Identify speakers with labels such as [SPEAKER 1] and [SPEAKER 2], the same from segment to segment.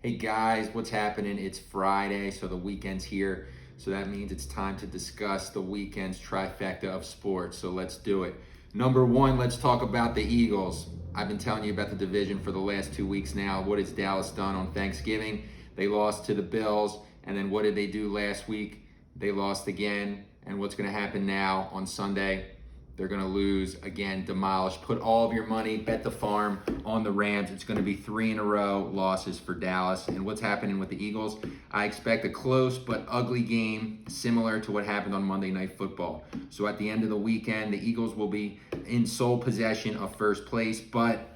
[SPEAKER 1] Hey guys, what's happening? It's Friday, so the weekend's here. So that means it's time to discuss the weekend's trifecta of sports. So let's do it. Number one, let's talk about the Eagles. I've been telling you about the division for the last 2 weeks now. What has Dallas done on Thanksgiving? They lost to the Bills. And then what did they do last week? They lost again. And what's going to happen now on Sunday? They're going to lose again, demolished. Put all of your money, bet the farm on the Rams. It's going to be 3 in a row losses for Dallas. And what's happening with the Eagles? I expect a close but ugly game similar to what happened on Monday Night Football. So at the end of the weekend, the Eagles will be in sole possession of first place. But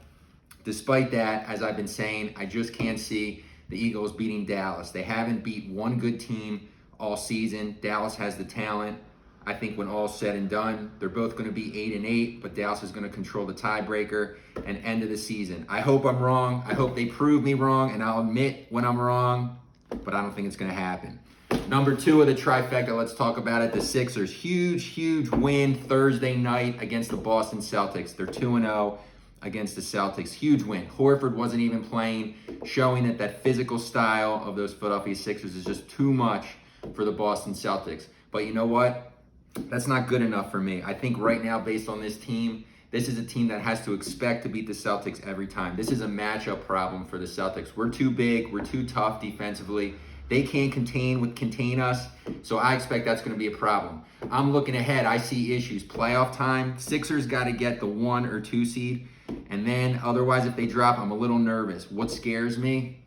[SPEAKER 1] despite that, as I've been saying, I just can't see the Eagles beating Dallas. They haven't beat one good team all season. Dallas has the talent. I think when all's said and done, they're both going to be 8-8, but Dallas is going to control the tiebreaker and end of the season. I hope I'm wrong. I hope they prove me wrong, and I'll admit when I'm wrong, but I don't think it's going to happen. Number 2 of the trifecta, let's talk about it. The Sixers, huge win Thursday night against the Boston Celtics. They're 2-0 against the Celtics. Huge win. Horford wasn't even playing, showing that physical style of those Philadelphia Sixers is just too much for the Boston Celtics. But you know what? That's not good enough for me. I think right now, based on this team, this is a team that has to expect to beat the Celtics every time. This is a matchup problem for the Celtics. We're too big. We're too tough defensively. They can't contain us, so I expect that's going to be a problem. I'm looking ahead. I see issues. Playoff time, Sixers got to get the 1 or 2 seed, and then otherwise, if they drop, I'm a little nervous. What scares me?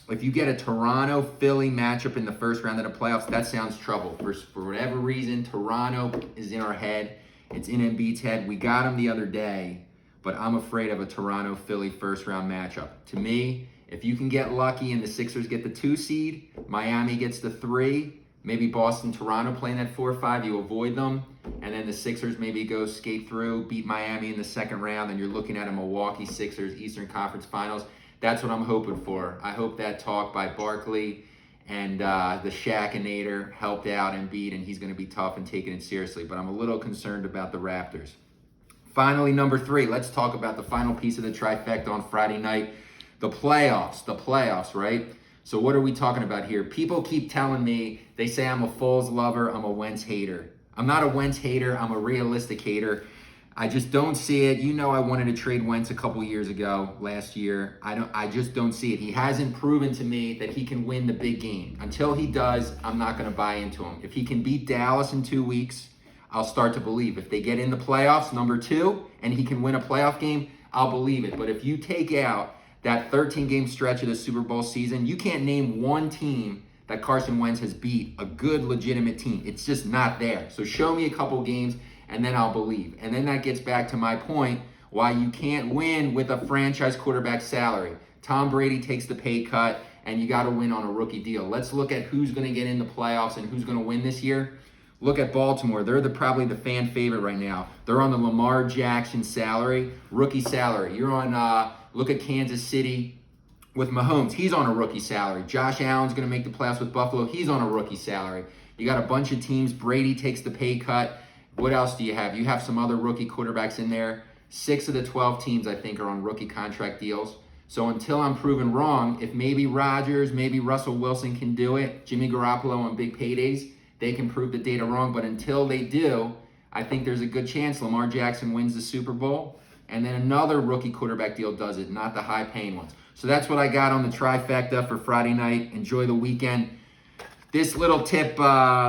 [SPEAKER 1] If you get a Toronto-Philly matchup in the first round of the playoffs, that sounds trouble. For whatever reason, Toronto is in our head. It's in Embiid's head. We got him the other day, but I'm afraid of a Toronto-Philly first-round matchup. To me, if you can get lucky and the Sixers get the 2 seed, Miami gets the 3, maybe Boston, Toronto playing that 4-5, you avoid them, and then the Sixers maybe go skate through, beat Miami in the second round, and you're looking at a Milwaukee Sixers Eastern Conference Finals. That's what I'm hoping for. I hope that talk by Barkley and the Shaqinator helped out Embiid, and he's going to be tough and taking it seriously. But I'm a little concerned about the Raptors. Finally, number 3, let's talk about the final piece of the trifecta on Friday night. The playoffs, right? So what are we talking about here? People keep telling me, they say I'm a Foles lover, I'm a Wentz hater. I'm not a Wentz hater, I'm a realistic hater. I just don't see it. You know I wanted to trade Wentz a couple years ago, last year. I just don't see it. He hasn't proven to me that he can win the big game. Until he does, I'm not going to buy into him. If he can beat Dallas in 2 weeks, I'll start to believe. If they get in the playoffs, number 2, and he can win a playoff game, I'll believe it. But if you take out that 13-game stretch of the Super Bowl season, you can't name one team that Carson Wentz has beat, a good, legitimate team. It's just not there. So show me a couple games, and then I'll believe. And then that gets back to my point, why you can't win with a franchise quarterback salary. Tom Brady takes the pay cut, and you got to win on a rookie deal. Let's look at who's going to get in the playoffs and who's going to win this year. Look at Baltimore. They're probably the fan favorite right now. They're on the Lamar Jackson salary, rookie salary. You're on, look at Kansas City with Mahomes. He's on a rookie salary. Josh Allen's going to make the playoffs with Buffalo. He's on a rookie salary. You got a bunch of teams. Brady takes the pay cut. What else do you have? You have some other rookie quarterbacks in there. 6 of the 12 teams, I think, are on rookie contract deals. So until I'm proven wrong, if maybe Rodgers, maybe Russell Wilson can do it, Jimmy Garoppolo on big paydays, they can prove the data wrong. But until they do, I think there's a good chance Lamar Jackson wins the Super Bowl, and then another rookie quarterback deal does it, not the high-paying ones. So that's what I got on the trifecta for Friday night. Enjoy the weekend. This little tip,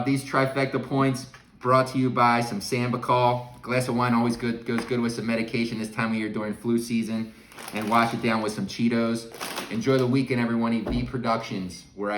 [SPEAKER 1] these trifecta points, brought to you by some Sambucol. A glass of wine always goes good with some medication this time of year during flu season. And wash it down with some Cheetos. Enjoy the weekend, everyone. EV Productions, where I